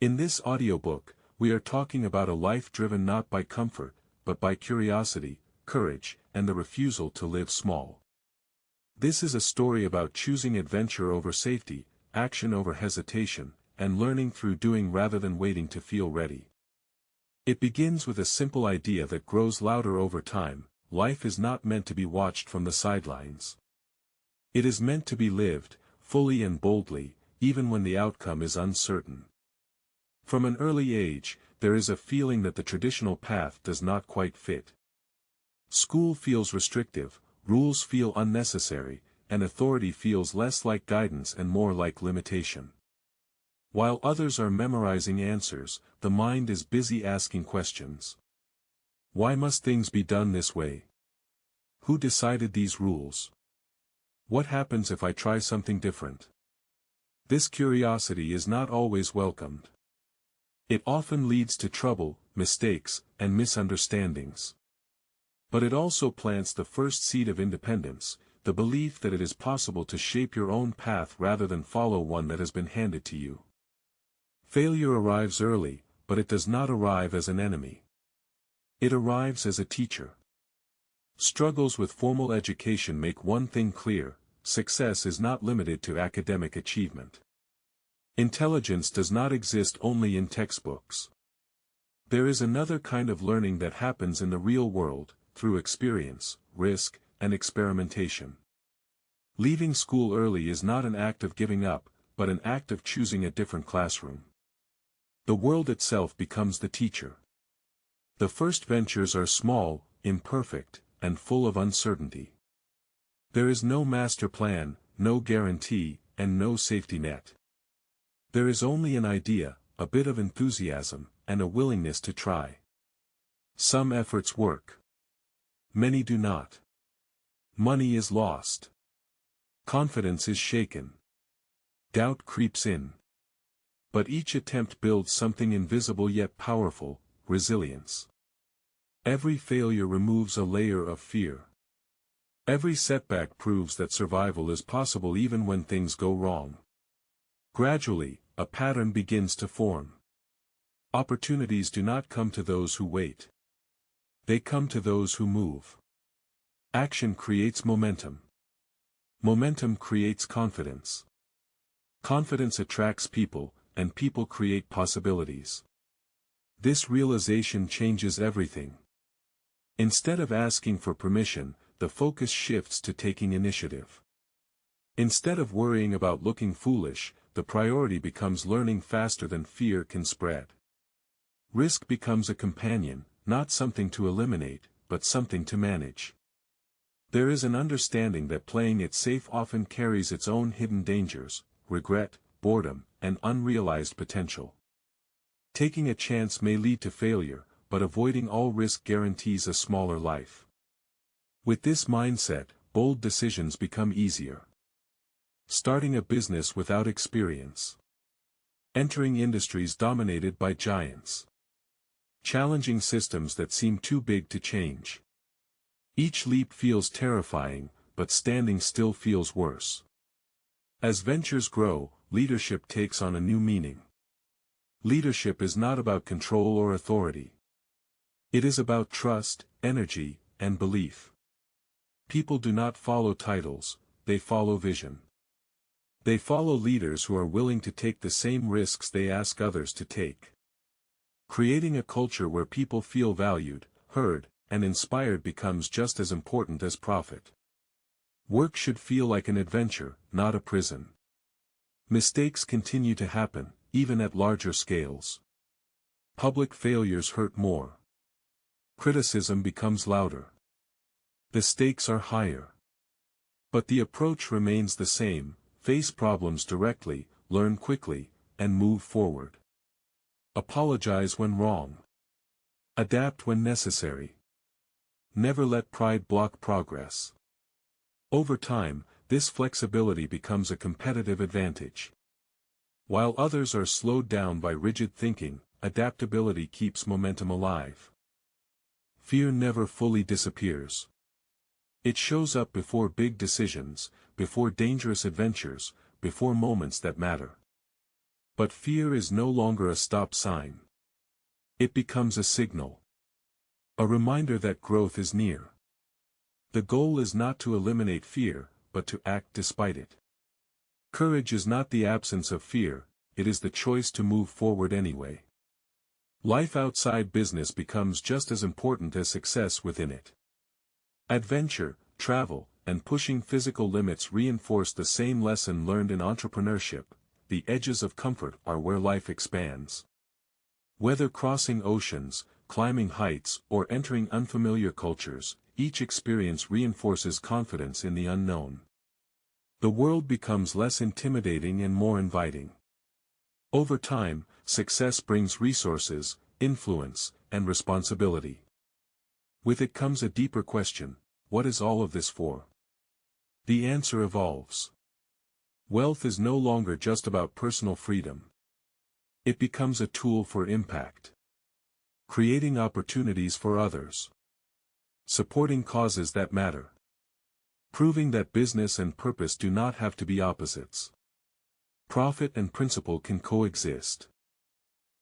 In this audiobook, we are talking about a life driven not by comfort, but by curiosity, courage, and the refusal to live small. This is a story about choosing adventure over safety, action over hesitation, and learning through doing rather than waiting to feel ready. It begins with a simple idea that grows louder over time: life is not meant to be watched from the sidelines. It is meant to be lived, fully and boldly, even when the outcome is uncertain. From an early age, there is a feeling that the traditional path does not quite fit. School feels restrictive, rules feel unnecessary, and authority feels less like guidance and more like limitation. While others are memorizing answers, the mind is busy asking questions. Why must things be done this way? Who decided these rules? What happens if I try something different? This curiosity is not always welcomed. It often leads to trouble, mistakes, and misunderstandings. But it also plants the first seed of independence, the belief that it is possible to shape your own path rather than follow one that has been handed to you. Failure arrives early, but it does not arrive as an enemy. It arrives as a teacher. Struggles with formal education make one thing clear: success is not limited to academic achievement. Intelligence does not exist only in textbooks. There is another kind of learning that happens in the real world, through experience, risk, and experimentation. Leaving school early is not an act of giving up, but an act of choosing a different classroom. The world itself becomes the teacher. The first ventures are small, imperfect, and full of uncertainty. There is no master plan, no guarantee, and no safety net. There is only an idea, a bit of enthusiasm, and a willingness to try. Some efforts work. Many do not. Money is lost. Confidence is shaken. Doubt creeps in. But each attempt builds something invisible yet powerful: resilience. Every failure removes a layer of fear. Every setback proves that survival is possible even when things go wrong. Gradually, a pattern begins to form. Opportunities do not come to those who wait. They come to those who move. Action creates momentum. Momentum creates confidence. Confidence attracts people, and people create possibilities. This realization changes everything. Instead of asking for permission, the focus shifts to taking initiative. Instead of worrying about looking foolish, the priority becomes learning faster than fear can spread. Risk becomes a companion, not something to eliminate, but something to manage. There is an understanding that playing it safe often carries its own hidden dangers: regret, boredom, and unrealized potential. Taking a chance may lead to failure, but avoiding all risk guarantees a smaller life. With this mindset, bold decisions become easier. Starting a business without experience. Entering industries dominated by giants. Challenging systems that seem too big to change. Each leap feels terrifying, but standing still feels worse. As ventures grow, leadership takes on a new meaning. Leadership is not about control or authority. It is about trust, energy, and belief. People do not follow titles, they follow vision. They follow leaders who are willing to take the same risks they ask others to take. Creating a culture where people feel valued, heard, and inspired becomes just as important as profit. Work should feel like an adventure, not a prison. Mistakes continue to happen, even at larger scales. Public failures hurt more. Criticism becomes louder. The stakes are higher. But the approach remains the same: face problems directly, learn quickly, and move forward. Apologize when wrong. Adapt when necessary. Never let pride block progress. Over time, this flexibility becomes a competitive advantage. While others are slowed down by rigid thinking, adaptability keeps momentum alive. Fear never fully disappears. It shows up before big decisions, before dangerous adventures, before moments that matter. But fear is no longer a stop sign. It becomes a signal. A reminder that growth is near. The goal is not to eliminate fear, but to act despite it. Courage is not the absence of fear, it is the choice to move forward anyway. Life outside business becomes just as important as success within it. Adventure, travel, and pushing physical limits reinforce the same lesson learned in entrepreneurship: the edges of comfort are where life expands. Whether crossing oceans, climbing heights, or entering unfamiliar cultures, each experience reinforces confidence in the unknown. The world becomes less intimidating and more inviting. Over time, success brings resources, influence, and responsibility. With it comes a deeper question: what is all of this for? The answer evolves. Wealth is no longer just about personal freedom. It becomes a tool for impact. Creating opportunities for others. Supporting causes that matter. Proving that business and purpose do not have to be opposites. Profit and principle can coexist.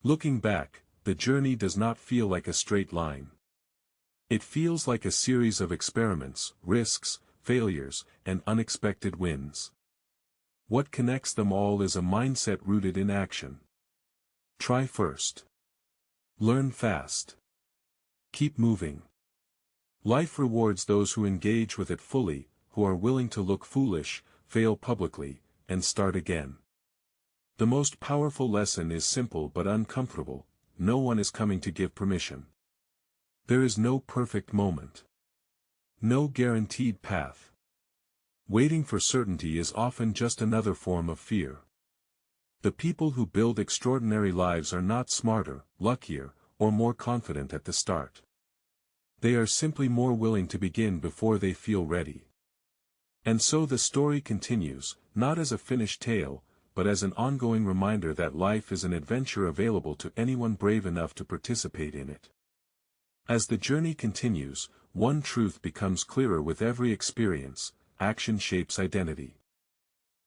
Looking back, the journey does not feel like a straight line. It feels like a series of experiments, risks, failures, and unexpected wins. What connects them all is a mindset rooted in action. Try first. Learn fast. Keep moving. Life rewards those who engage with it fully, who are willing to look foolish, fail publicly, and start again. The most powerful lesson is simple but uncomfortable: no one is coming to give permission. There is no perfect moment. No guaranteed path. Waiting for certainty is often just another form of fear. The people who build extraordinary lives are not smarter, luckier, or more confident at the start. They are simply more willing to begin before they feel ready. And so the story continues, not as a finished tale, but as an ongoing reminder that life is an adventure available to anyone brave enough to participate in it. As the journey continues, one truth becomes clearer with every experience: action shapes identity.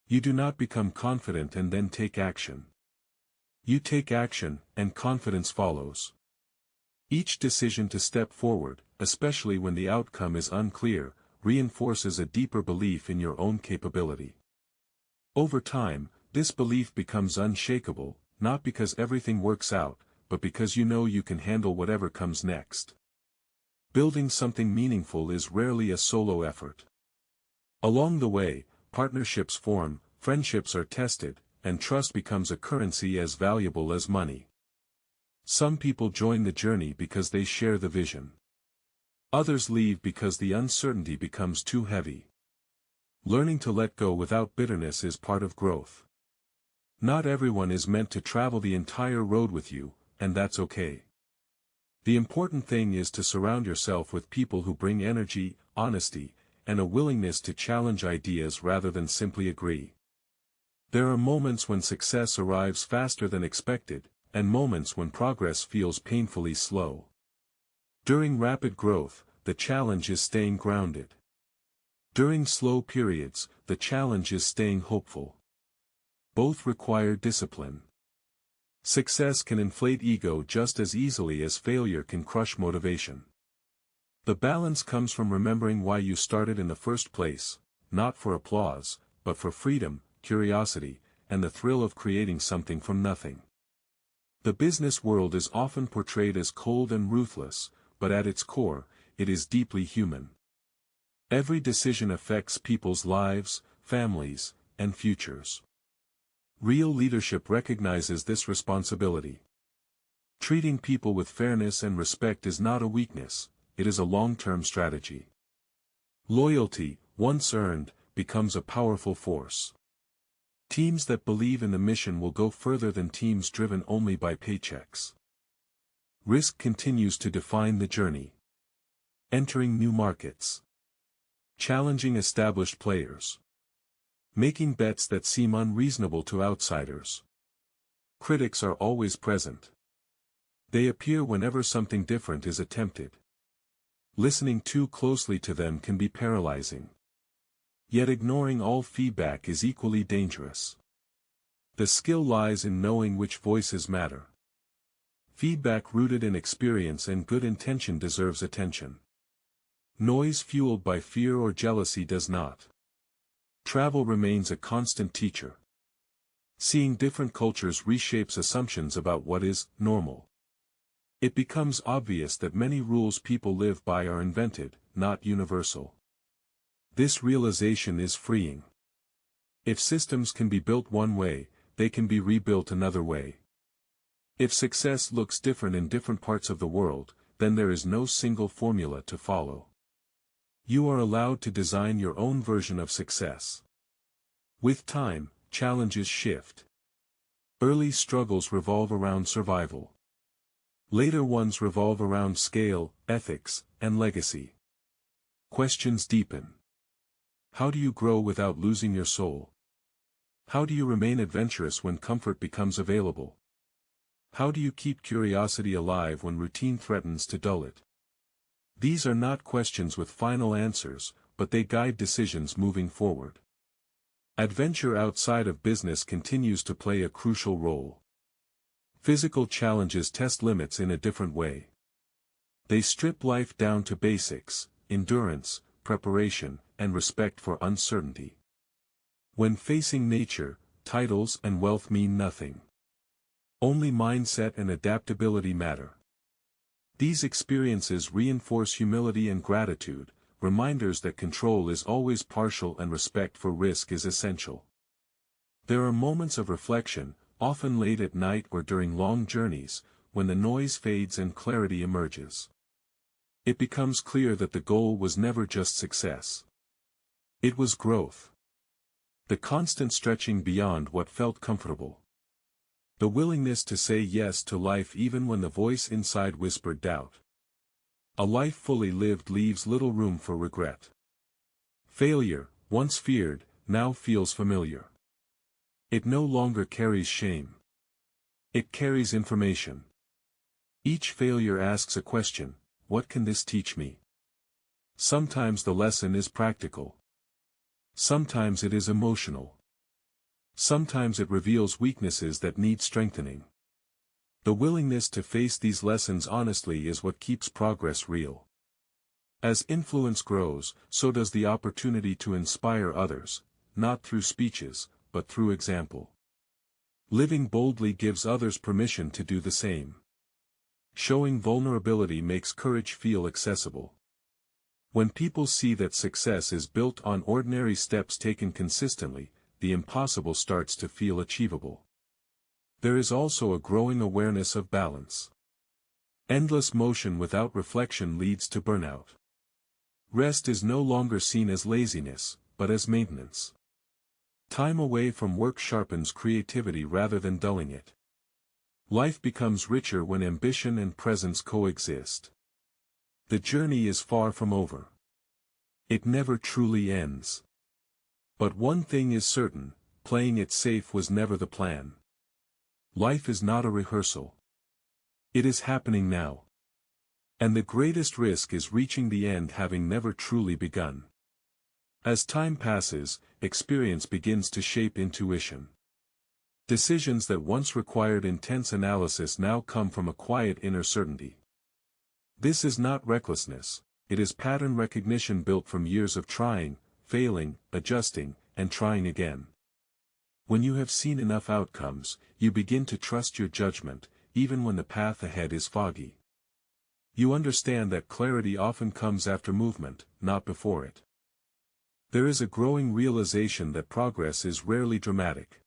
You do not become confident and then take action. You take action, and confidence follows. Each decision to step forward, especially when the outcome is unclear, reinforces a deeper belief in your own capability. Over time, this belief becomes unshakable, not because everything works out, but because you know you can handle whatever comes next. Building something meaningful is rarely a solo effort. Along the way, partnerships form, friendships are tested, and trust becomes a currency as valuable as money. Some people join the journey because they share the vision. Others leave because the uncertainty becomes too heavy. Learning to let go without bitterness is part of growth. Not everyone is meant to travel the entire road with you, and that's okay. The important thing is to surround yourself with people who bring energy, honesty, and a willingness to challenge ideas rather than simply agree. There are moments when success arrives faster than expected, and moments when progress feels painfully slow. During rapid growth, the challenge is staying grounded. During slow periods, the challenge is staying hopeful. Both require discipline. Success can inflate ego just as easily as failure can crush motivation. The balance comes from remembering why you started in the first place, not for applause, but for freedom, curiosity, and the thrill of creating something from nothing. The business world is often portrayed as cold and ruthless, but at its core, it is deeply human. Every decision affects people's lives, families, and futures. Real leadership recognizes this responsibility. Treating people with fairness and respect is not a weakness, it is a long-term strategy. Loyalty, once earned, becomes a powerful force. Teams that believe in the mission will go further than teams driven only by paychecks. Risk continues to define the journey. Entering new markets. Challenging established players. Making bets that seem unreasonable to outsiders. Critics are always present. They appear whenever something different is attempted. Listening too closely to them can be paralyzing. Yet ignoring all feedback is equally dangerous. The skill lies in knowing which voices matter. Feedback rooted in experience and good intention deserves attention. Noise fueled by fear or jealousy does not. Travel remains a constant teacher. Seeing different cultures reshapes assumptions about what is normal. It becomes obvious that many rules people live by are invented, not universal. This realization is freeing. If systems can be built one way, they can be rebuilt another way. If success looks different in different parts of the world, then there is no single formula to follow. You are allowed to design your own version of success. With time, challenges shift. Early struggles revolve around survival. Later ones revolve around scale, ethics, and legacy. Questions deepen. How do you grow without losing your soul? How do you remain adventurous when comfort becomes available? How do you keep curiosity alive when routine threatens to dull it? These are not questions with final answers, but they guide decisions moving forward. Adventure outside of business continues to play a crucial role. Physical challenges test limits in a different way. They strip life down to basics: endurance, preparation, and respect for uncertainty. When facing nature, titles and wealth mean nothing. Only mindset and adaptability matter. These experiences reinforce humility and gratitude, reminders that control is always partial and respect for risk is essential. There are moments of reflection, often late at night or during long journeys, when the noise fades and clarity emerges. It becomes clear that the goal was never just success. It was growth. The constant stretching beyond what felt comfortable. The willingness to say yes to life even when the voice inside whispered doubt. A life fully lived leaves little room for regret. Failure, once feared, now feels familiar. It no longer carries shame. It carries information. Each failure asks a question: what can this teach me? Sometimes the lesson is practical. Sometimes it is emotional. Sometimes it reveals weaknesses that need strengthening. The willingness to face these lessons honestly is what keeps progress real. As influence grows, so does the opportunity to inspire others, not through speeches, but through example. Living boldly gives others permission to do the same. Showing vulnerability makes courage feel accessible. When people see that success is built on ordinary steps taken consistently, the impossible starts to feel achievable. There is also a growing awareness of balance. Endless motion without reflection leads to burnout. Rest is no longer seen as laziness, but as maintenance. Time away from work sharpens creativity rather than dulling it. Life becomes richer when ambition and presence coexist. The journey is far from over. It never truly ends. But one thing is certain: playing it safe was never the plan. Life is not a rehearsal. It is happening now. And the greatest risk is reaching the end having never truly begun. As time passes, experience begins to shape intuition. Decisions that once required intense analysis now come from a quiet inner certainty. This is not recklessness, it is pattern recognition built from years of trying, failing, adjusting, and trying again. When you have seen enough outcomes, you begin to trust your judgment, even when the path ahead is foggy. You understand that clarity often comes after movement, not before it. There is a growing realization that progress is rarely dramatic.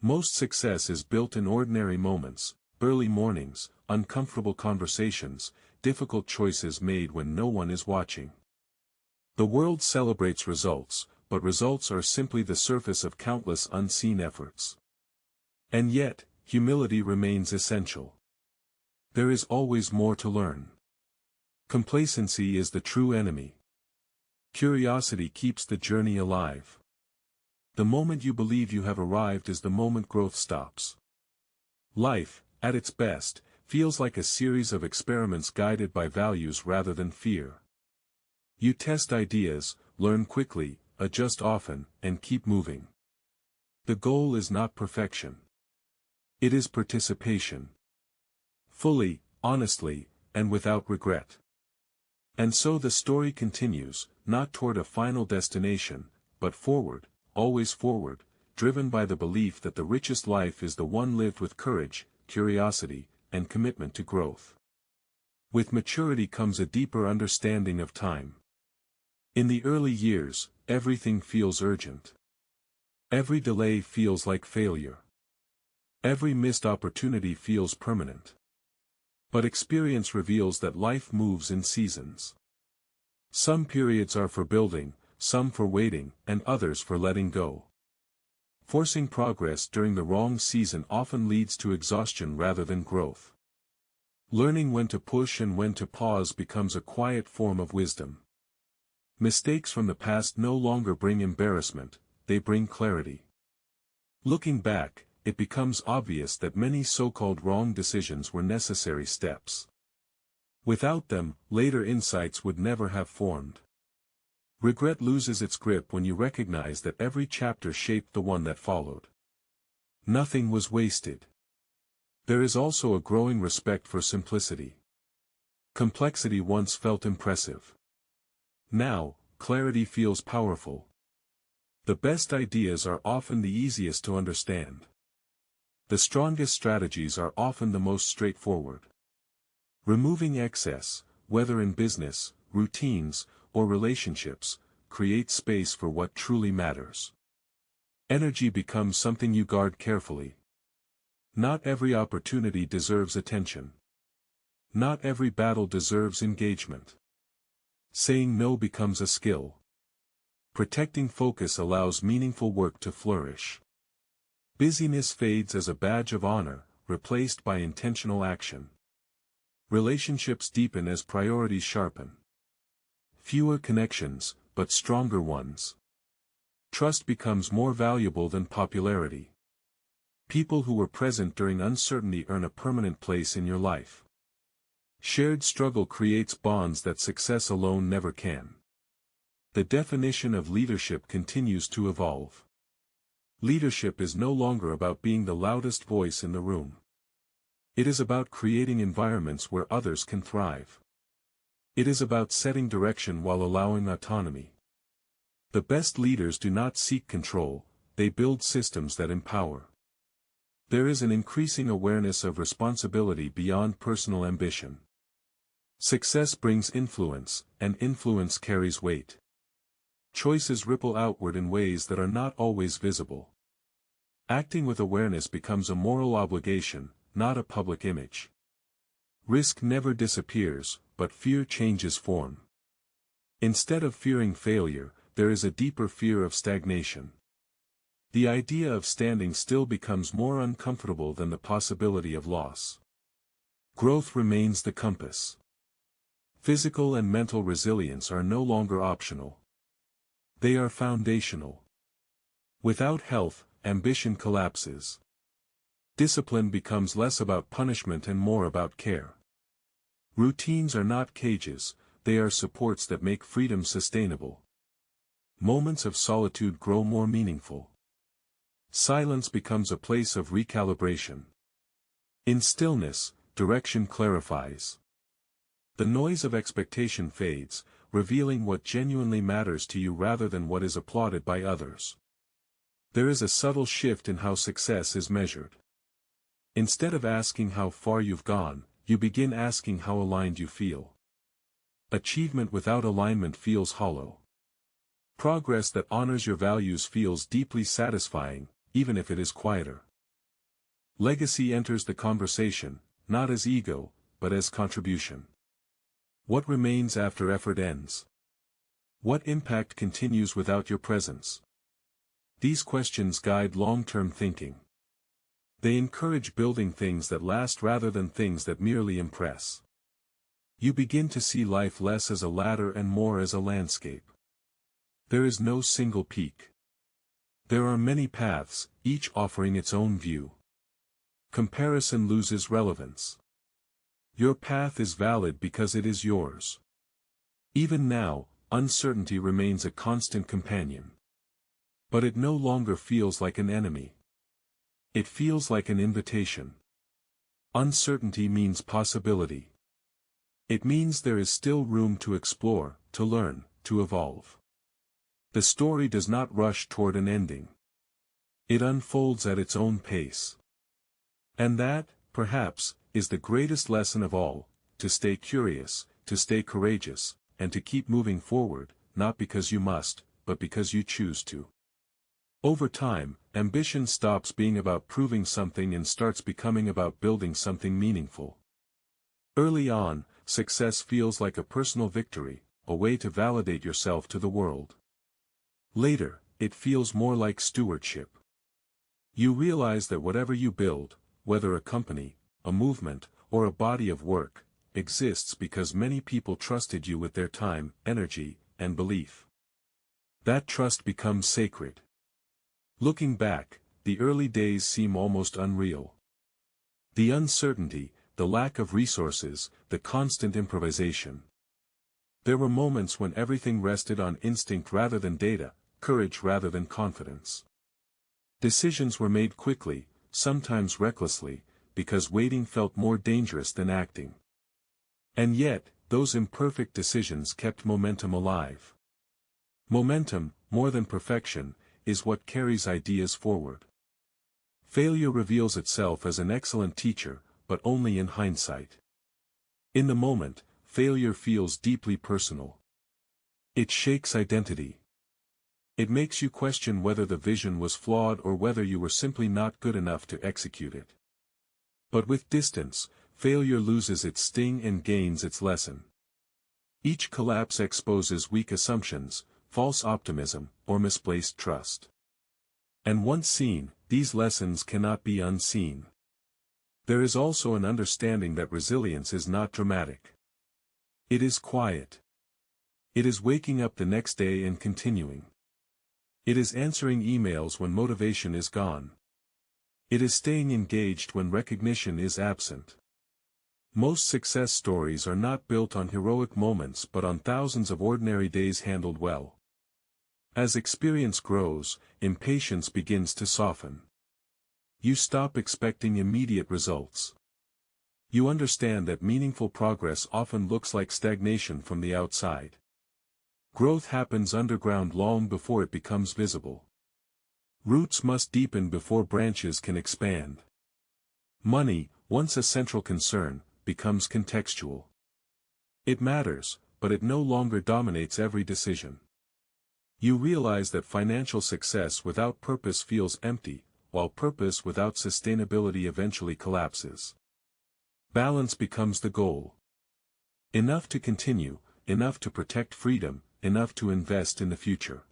Most success is built in ordinary moments: early mornings, uncomfortable conversations, difficult choices made when no one is watching. The world celebrates results, but results are simply the surface of countless unseen efforts. And yet, humility remains essential. There is always more to learn. Complacency is the true enemy. Curiosity keeps the journey alive. The moment you believe you have arrived is the moment growth stops. Life, at its best, feels like a series of experiments guided by values rather than fear. You test ideas, learn quickly, adjust often, and keep moving. The goal is not perfection. It is participation. Fully, honestly, and without regret. And so the story continues, not toward a final destination, but forward, always forward, driven by the belief that the richest life is the one lived with courage, curiosity, and commitment to growth. With maturity comes a deeper understanding of time. In the early years, everything feels urgent. Every delay feels like failure. Every missed opportunity feels permanent. But experience reveals that life moves in seasons. Some periods are for building, some for waiting, and others for letting go. Forcing progress during the wrong season often leads to exhaustion rather than growth. Learning when to push and when to pause becomes a quiet form of wisdom. Mistakes from the past no longer bring embarrassment, they bring clarity. Looking back, it becomes obvious that many so-called wrong decisions were necessary steps. Without them, later insights would never have formed. Regret loses its grip when you recognize that every chapter shaped the one that followed. Nothing was wasted. There is also a growing respect for simplicity. Complexity once felt impressive. Now, clarity feels powerful. The best ideas are often the easiest to understand. The strongest strategies are often the most straightforward. Removing excess, whether in business, routines, or relationships, creates space for what truly matters. Energy becomes something you guard carefully. Not every opportunity deserves attention. Not every battle deserves engagement. Saying no becomes a skill. Protecting focus allows meaningful work to flourish. Busyness fades as a badge of honor, replaced by intentional action. Relationships deepen as priorities sharpen. Fewer connections, but stronger ones. Trust becomes more valuable than popularity. People who were present during uncertainty earn a permanent place in your life. Shared struggle creates bonds that success alone never can. The definition of leadership continues to evolve. Leadership is no longer about being the loudest voice in the room. It is about creating environments where others can thrive. It is about setting direction while allowing autonomy. The best leaders do not seek control, they build systems that empower. There is an increasing awareness of responsibility beyond personal ambition. Success brings influence, and influence carries weight. Choices ripple outward in ways that are not always visible. Acting with awareness becomes a moral obligation, not a public image. Risk never disappears, but fear changes form. Instead of fearing failure, there is a deeper fear of stagnation. The idea of standing still becomes more uncomfortable than the possibility of loss. Growth remains the compass. Physical and mental resilience are no longer optional. They are foundational. Without health, ambition collapses. Discipline becomes less about punishment and more about care. Routines are not cages, they are supports that make freedom sustainable. Moments of solitude grow more meaningful. Silence becomes a place of recalibration. In stillness, direction clarifies. The noise of expectation fades, revealing what genuinely matters to you rather than what is applauded by others. There is a subtle shift in how success is measured. Instead of asking how far you've gone, you begin asking how aligned you feel. Achievement without alignment feels hollow. Progress that honors your values feels deeply satisfying, even if it is quieter. Legacy enters the conversation, not as ego, but as contribution. What remains after effort ends? What impact continues without your presence? These questions guide long-term thinking. They encourage building things that last rather than things that merely impress. You begin to see life less as a ladder and more as a landscape. There is no single peak. There are many paths, each offering its own view. Comparison loses relevance. Your path is valid because it is yours. Even now, uncertainty remains a constant companion. But it no longer feels like an enemy. It feels like an invitation. Uncertainty means possibility. It means there is still room to explore, to learn, to evolve. The story does not rush toward an ending. It unfolds at its own pace. And that, perhaps, is the greatest lesson of all: to stay curious, to stay courageous, and to keep moving forward, not because you must, but because you choose to. Over time, ambition stops being about proving something and starts becoming about building something meaningful. Early on, success feels like a personal victory, a way to validate yourself to the world. Later, it feels more like stewardship. You realize that whatever you build, whether a company, a movement, or a body of work, exists because many people trusted you with their time, energy, and belief. That trust becomes sacred. Looking back, the early days seem almost unreal. The uncertainty, the lack of resources, the constant improvisation. There were moments when everything rested on instinct rather than data, courage rather than confidence. Decisions were made quickly, sometimes recklessly, because waiting felt more dangerous than acting. And yet, those imperfect decisions kept momentum alive. Momentum, more than perfection, is what carries ideas forward. Failure reveals itself as an excellent teacher, but only in hindsight. In the moment, failure feels deeply personal. It shakes identity. It makes you question whether the vision was flawed or whether you were simply not good enough to execute it. But with distance, failure loses its sting and gains its lesson. Each collapse exposes weak assumptions, false optimism, or misplaced trust. And once seen, these lessons cannot be unseen. There is also an understanding that resilience is not dramatic. It is quiet. It is waking up the next day and continuing. It is answering emails when motivation is gone. It is staying engaged when recognition is absent. Most success stories are not built on heroic moments but on thousands of ordinary days handled well. As experience grows, impatience begins to soften. You stop expecting immediate results. You understand that meaningful progress often looks like stagnation from the outside. Growth happens underground long before it becomes visible. Roots must deepen before branches can expand. Money, once a central concern, becomes contextual. It matters, but it no longer dominates every decision. You realize that financial success without purpose feels empty, while purpose without sustainability eventually collapses. Balance becomes the goal. Enough to continue, enough to protect freedom, enough to invest in the future.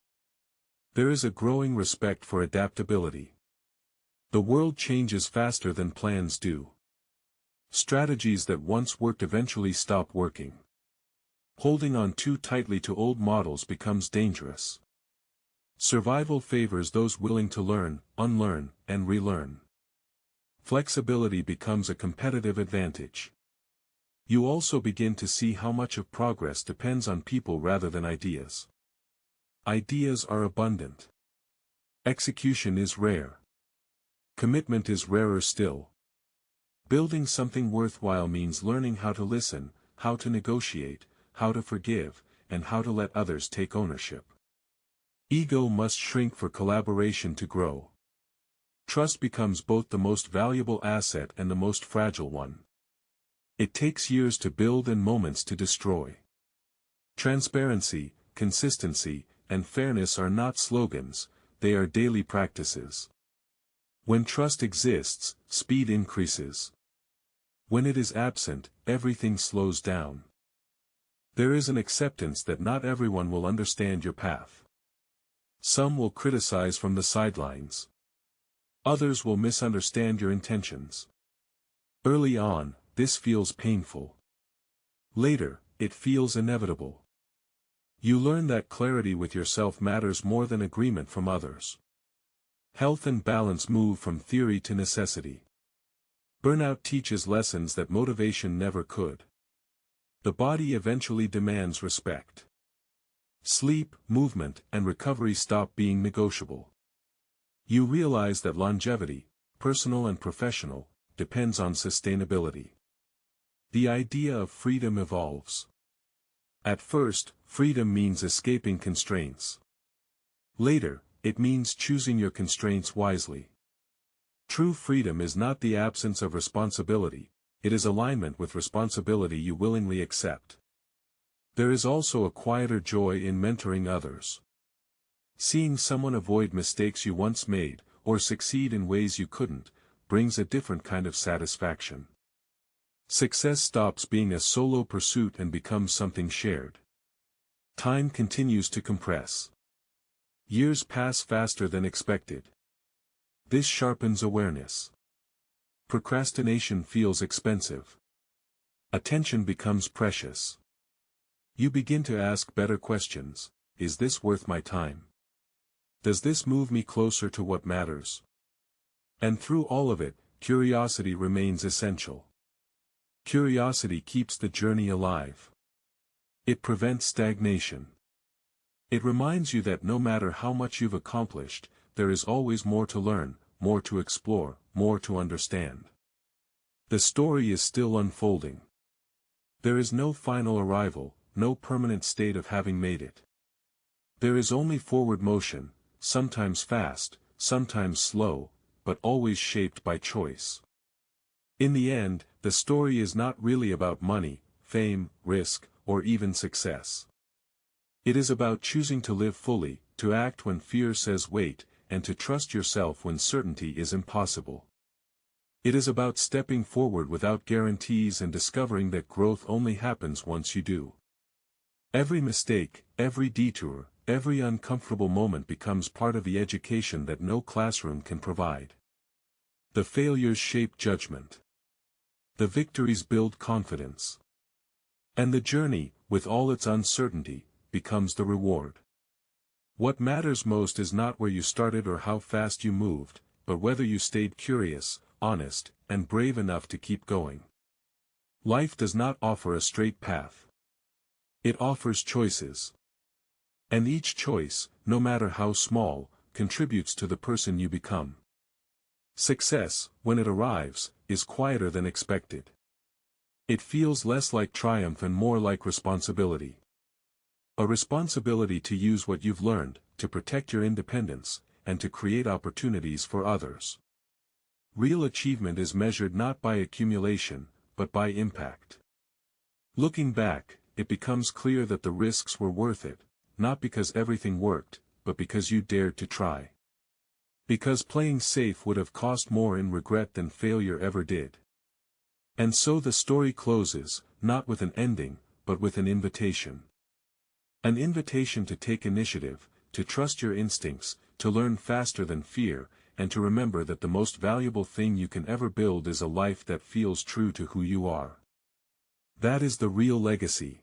There is a growing respect for adaptability. The world changes faster than plans do. Strategies that once worked eventually stop working. Holding on too tightly to old models becomes dangerous. Survival favors those willing to learn, unlearn, and relearn. Flexibility becomes a competitive advantage. You also begin to see how much of progress depends on people rather than ideas. Ideas are abundant. Execution is rare. Commitment is rarer still. Building something worthwhile means learning how to listen, how to negotiate, how to forgive, and how to let others take ownership. Ego must shrink for collaboration to grow. Trust becomes both the most valuable asset and the most fragile one. It takes years to build and moments to destroy. Transparency, consistency, and fairness are not slogans, they are daily practices. When trust exists, speed increases. When it is absent, everything slows down. There is an acceptance that not everyone will understand your path. Some will criticize from the sidelines. Others will misunderstand your intentions. Early on, this feels painful. Later, it feels inevitable. You learn that clarity with yourself matters more than agreement from others. Health and balance move from theory to necessity. Burnout teaches lessons that motivation never could. The body eventually demands respect. Sleep, movement, and recovery stop being negotiable. You realize that longevity, personal and professional, depends on sustainability. The idea of freedom evolves. At first, freedom means escaping constraints. Later, it means choosing your constraints wisely. True freedom is not the absence of responsibility, it is alignment with responsibility you willingly accept. There is also a quieter joy in mentoring others. Seeing someone avoid mistakes you once made, or succeed in ways you couldn't, brings a different kind of satisfaction. Success stops being a solo pursuit and becomes something shared. Time continues to compress. Years pass faster than expected. This sharpens awareness. Procrastination feels expensive. Attention becomes precious. You begin to ask better questions. Is this worth my time? Does this move me closer to what matters? And through all of it, curiosity remains essential. Curiosity keeps the journey alive. It prevents stagnation. It reminds you that no matter how much you've accomplished, there is always more to learn, more to explore, more to understand. The story is still unfolding. There is no final arrival, no permanent state of having made it. There is only forward motion, sometimes fast, sometimes slow, but always shaped by choice. In the end, the story is not really about money, fame, risk, or even success. It is about choosing to live fully, to act when fear says wait, and to trust yourself when certainty is impossible. It is about stepping forward without guarantees and discovering that growth only happens once you do. Every mistake, every detour, every uncomfortable moment becomes part of the education that no classroom can provide. The failures shape judgment. The victories build confidence. And the journey, with all its uncertainty, becomes the reward. What matters most is not where you started or how fast you moved, but whether you stayed curious, honest, and brave enough to keep going. Life does not offer a straight path. It offers choices. And each choice, no matter how small, contributes to the person you become. Success, when it arrives, is quieter than expected. It feels less like triumph and more like responsibility. A responsibility to use what you've learned, to protect your independence, and to create opportunities for others. Real achievement is measured not by accumulation, but by impact. Looking back, it becomes clear that the risks were worth it, not because everything worked, but because you dared to try. Because playing safe would have cost more in regret than failure ever did. And so the story closes, not with an ending, but with an invitation. An invitation to take initiative, to trust your instincts, to learn faster than fear, and to remember that the most valuable thing you can ever build is a life that feels true to who you are. That is the real legacy.